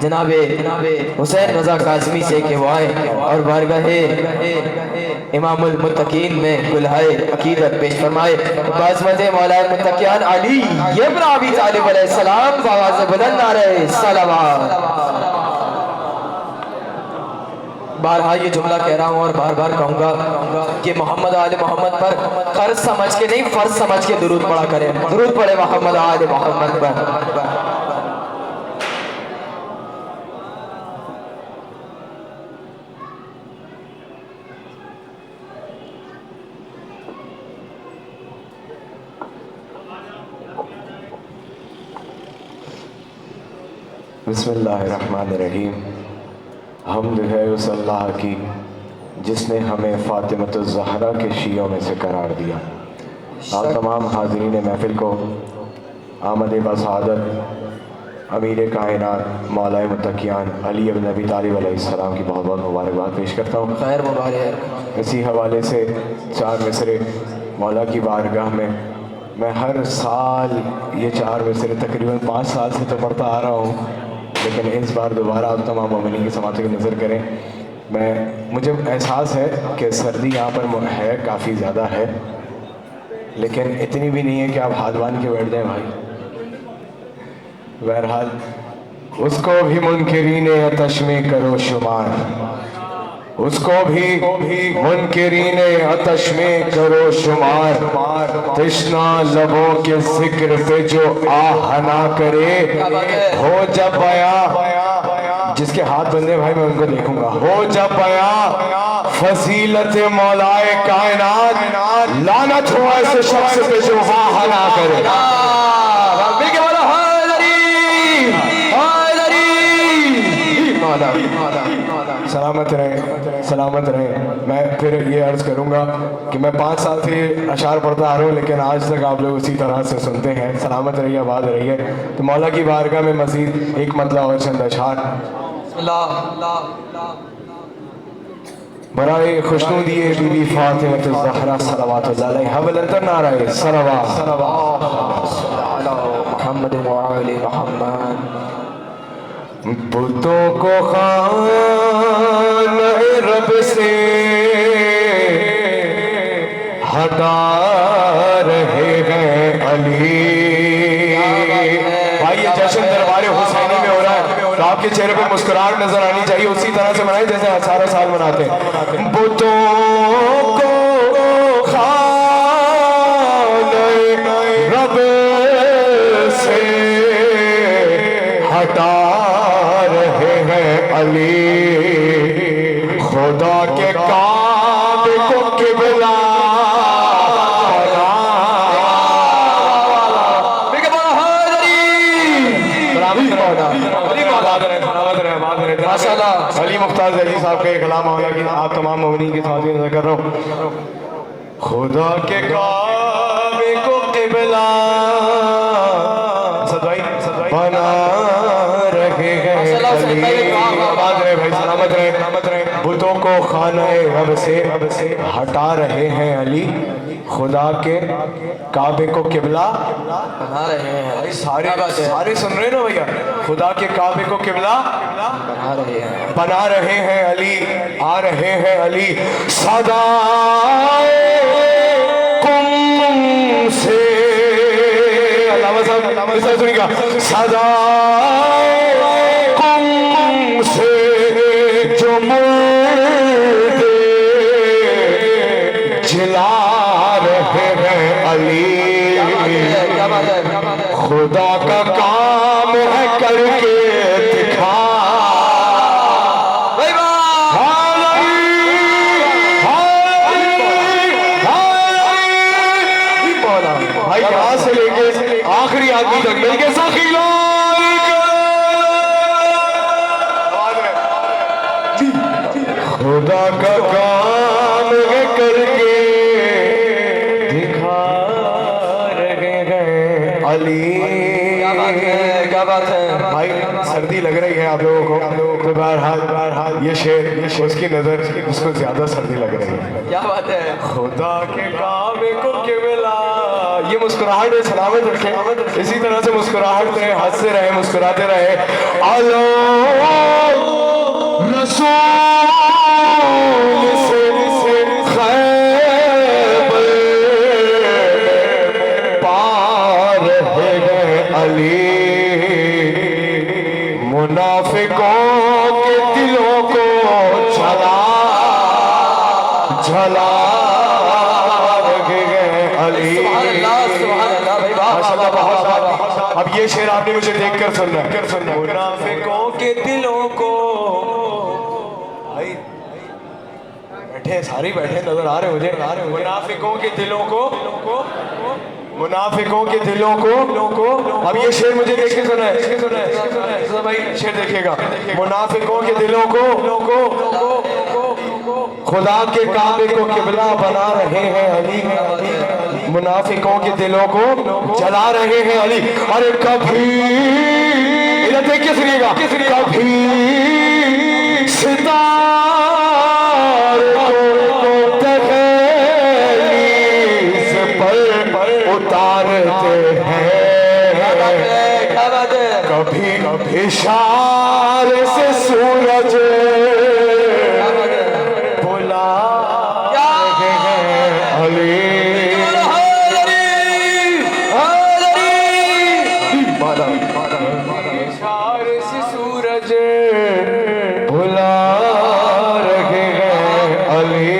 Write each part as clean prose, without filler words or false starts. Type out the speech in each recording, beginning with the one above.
जनाबे हुसैन रजा काज़मी से कि वो आए और बारगाहे इमामुल मुत्तकीन में कुल्हाए अकीदत पेश फरमाए। बाज़मत मौला मुत्तकियान अली इब्न अबी तालिब अलैहिस्सलाम आवाज़ बुलंद नारे सलावत। बारहा ये जुमला कह रहा हूँ और बार बार कहूँगा कि मोहम्मद आले मोहम्मद पर कर्ज समझ के नहीं, फर्ज समझ के दुरूद पढ़ा करें। दुरूद पढ़े मोहम्मद आले मोहम्मद पर। बिस्मिल्लाहिर्रहमानिर्रहीम। हम्द है उस अल्लाह की जिसने हमें फ़ातिमतुज़ ज़हरा के शियों में से करार दिया। आप तमाम हाज़रीन महफ़िल को आमद बसादत अमीर कायनात मौला मुत्तकियान अली इब्न अबी तालिब अलैहिस्सलाम की बहुत बहुत मुबारकबाद पेश करता हूँ। खैर मुबारक। इसी हवाले से 4 मिसरे मौला की बारगाह में मैं हर साल ये 4 मिसरे तकरीबन 5 साल से तो पढ़ता आ रहा हूँ, लेकिन इस बार दोबारा आप तमाम मोमिनीन की समात की नज़र करें। मुझे एहसास है कि सर्दी यहाँ पर है, काफ़ी ज़्यादा है, लेकिन इतनी भी नहीं है कि आप हाथ बांध के बैठ जाएं भाई। बहरहाल उसको भी मुनकिरीन अतश में करो शुमार, उसको भी मुनकिरीन अतश में करो शुमार। तृष्णा लबों के जिक्र पे जो आह ना करे, हो जब बया जिसके हाथ बंदे भाई मैं उनको देखूंगा, हो जब बया फजीलत मौलाए कायनात, लानत हो ऐसे शख्स पे जो आह ना करे। सलामत रहे, सलामत रहे। मैं फिर ये अर्ज़ करूँगा कि मैं 5 साल से अशार पढ़ता आ रहा हूँ, लेकिन आज तक आप लोग उसी तरह से सुनते हैं। सलामत रहिए, आबाद रहिए। तो मौला की बारगाह में मज़ीद एक मतलब और चंद अशार बराए खुशनुदिए बीबी फातिमतुज़ ज़हरा सल्लल्लाहु अलैहा बुलंद नारे सलावत मोहम्मद व आले मोहम्मद। बुतों को खाना रब से हटा रहे हैं अली। भाई ये जश्न दरबार हुसैनी में हो रहा है, तो आपके चेहरे पे मुस्कुराहट नजर आनी चाहिए। उसी तरह से मनाए जैसे सारा साल मनाते हैं। बुतों को खाना रब से हटा अली, खुदा के काबे को किबला अली मुख्तार अली साहब का कलाम होगा कि आप तमाम मोमिनीन के साथ नजर कर रहा हूँ। खुदा के काबे को किबला बना रहे हैं अली। भाई सलामत रहे। बुतों को खाने रब से हटा रहे हैं अली, खुदा के काबे को किबला बना रहे हैं। सारे सुन रहे ना भैया? खुदा के काबे को किबला बना रहे हैं अली, आ रहे हैं अली। सदाए कुम से अल्लाह साहब सुनिएगा। सदाए कुम से जो मुर्दे जिला रहे हैं अली, खुदा का काम है करके दिखा। भाई यहाँ से लेके आखिरी आदमी तक मिलके सखीलो खुदा का काम है करके दिखा रहे हैं अली। क्या बात है भाई? सर्दी लग रही है आप लोगों को, तो बहरहाल ये शेर उसकी नजर उसको ज्यादा सर्दी लग रही है। क्या बात है। खुदा के काबे को किबला, ये मुस्कुराहट सलामत रखे, इसी तरह से मुस्कुराहट रहे, हंसते रहे, मुस्कुराते रहे। अलो रसूल से खैबर पार है अली, मुनाफिकों के दिलों को जला अली। माशाअल्लाह, बहुत। अब ये शेर आपने मुझे देखकर सुनना है। मुनाफिकों के दिलों को, भाई बैठे सारे बैठे नजर आ रहे मुझे। मुनाफिकों के दिलों को, मुनाफिकों के दिलों को, अब ये शेर मुझे देख के सुना है तो भाई शेर देखिएगा। मुनाफिकों के दिलों को खुदा के काबे को किबला बना रहे हैं अली, मुनाफिकों के दिलों को जला रहे हैं अली। अरे कभी इधर देख के सुनिएगा, कभी सितारे को तहलीस पर उतारते हैं, कभी इशारे से सूरज बुला अली। इशारे से सूरज बुला रहे हैं अली,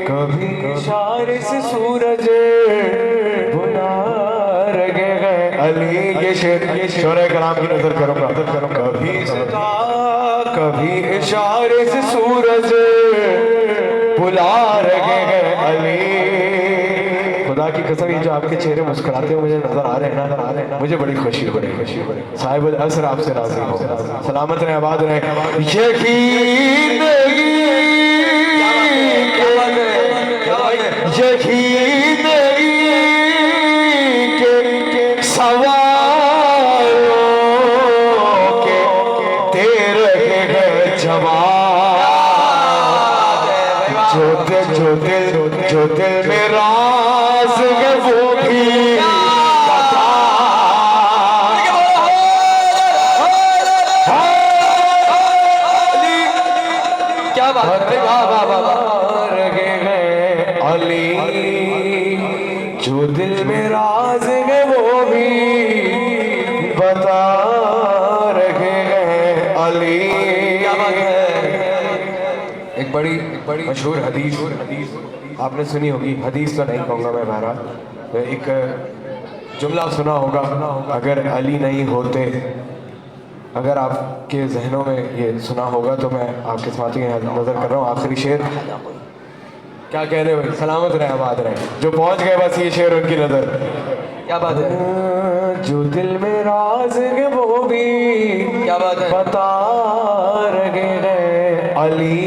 कभी इशारे से सूरज बुला रहे हैं अली। ये शेर शोरे कलाम की नजर करूंगा। कभी इशारे से सूरज बुला रहे हैं अली। खुदा की कसम, ये जो आपके चेहरे मुस्कुराते हुए मुझे नजर आ रहे हैं ना, मुझे बड़ी खुशी हो रही है। साहिब असर आपसे राजी हो, सलामत रहे, आबाद रहे। यकीन के सवालों के तेरे हैं जवाब, जो दिल में राज है वो भी बता। क्या बात है। रहे हैं अली, जो दिल में राज है वो भी बता रहे हैं अली। क्या बात है। एक बड़ी मशहूर हदीस आपने सुनी होगी, हदीस तो नहीं कहूँगा मैं, बहरहाल एक जुमला सुना होगा, अगर अली नहीं होते, अगर आपके जहनों में ये सुना होगा तो मैं आपके साथ ही नजर कर रहा हूँ। आखिरी शेर क्या कह रहे हो, सलामत रहे, आबाद रहे। जो पहुंच गए बस ये शेर उनकी नजर। क्या बात है। जो दिल में राज है वो भी, क्या बात है। बता रहे हैं अली।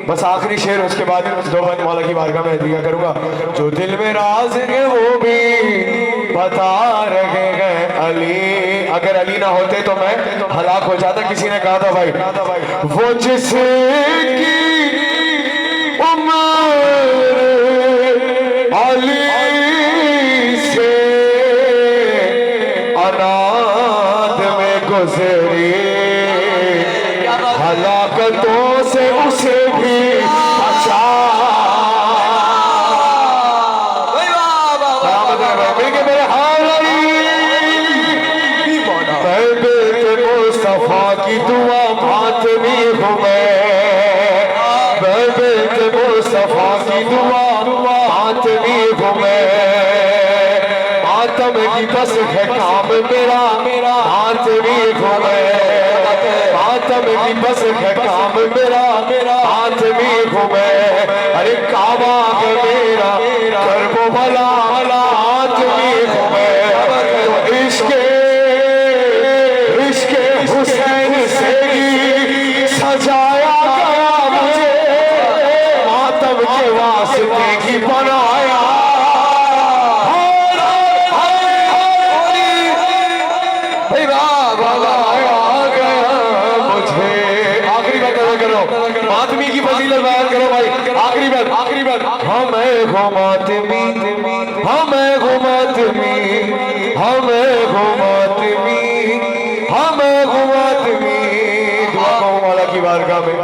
बस आखिरी शेर, उसके बाद दो बंद मौला की बारगाह में दिया करूंगा। जो दिल में राज है वो भी बता रहे हैं अली। अगर अली ना होते तो मैं हलाक हो जाता। किसी ने कहा था भाई, वो जिसकी उम्र अली से अनाद में गुजरी, हलाकतों से उसे भी बचा। मेरे मुस्तफा की दुआ मातमी हूँ मैं बेटे मुस्तफा की दुआ मातमी हूँ मैं। मातम की बस है काम मेरा मातमी हूँ मैं। मातम की बस है काम मेरा मातमी हूँ मैं। अरे काबा है मेरा कर्मो भला मातमी हूँ मैं। इश्के हुसैन से ही सजाया गया मुझे, मातम के वास्ते की बनाया। घुमातमी हमें घुमातमी हमें घुमातमी हमें घुमातमी। दुआ करो मौला की बारगाह में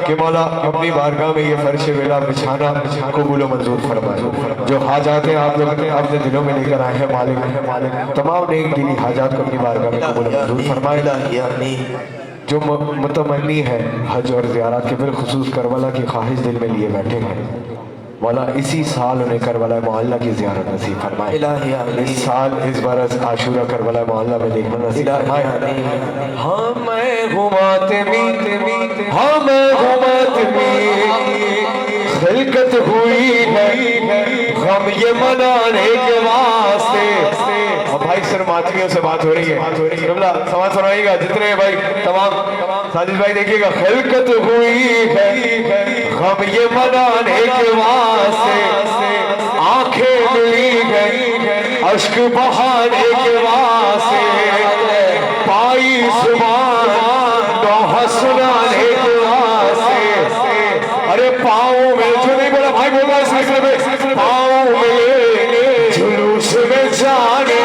कि मौला अपनी बारगाह में ये फर्श वेला बिछाना कबूल व मंजूर फरमाए। जो हाजात हैं आप लोग अपने दिलों में लेकर आए हैं मालिक तमाम नेक दिली हाजात को अपनी बारगाह में कबूल व मंजूर फरमाए। जो मुतमन्नी है हज और ज़ियारत के बिलखुसूस करबला की ख्वाहिश दिल में लिए बैठे हैं, मौला इसी साल उन्हें करबला मोहल्ला की ज़ियारत नसीब फरमाए। इस साल इस बरस आशूरा करबला मोहल्ला में देखना नसीब फरमाए। हमें घुमातमी हमें घुमातमी खिलकत हुई है गम ये मनाने के वास्ते। भाई सर मातमियों से बात हो रही है, समाज फरमाइएगा जितने भाई तमाम साजिद भाई देखिएगा। खिलकत हुई है गम ये मनाने के वास्ते, आंखें मिली है अश्क बहाने के वास्ते, पाई जुबान नौहा सुनाने के वास्ते। अरे पाँव में जो नहीं बोला भाई बोला इस सिलसिले में, पाँव में जुलूस में जाने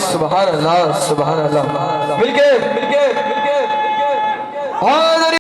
सुभान अल्लाह सुभान अल्लाह। मिलके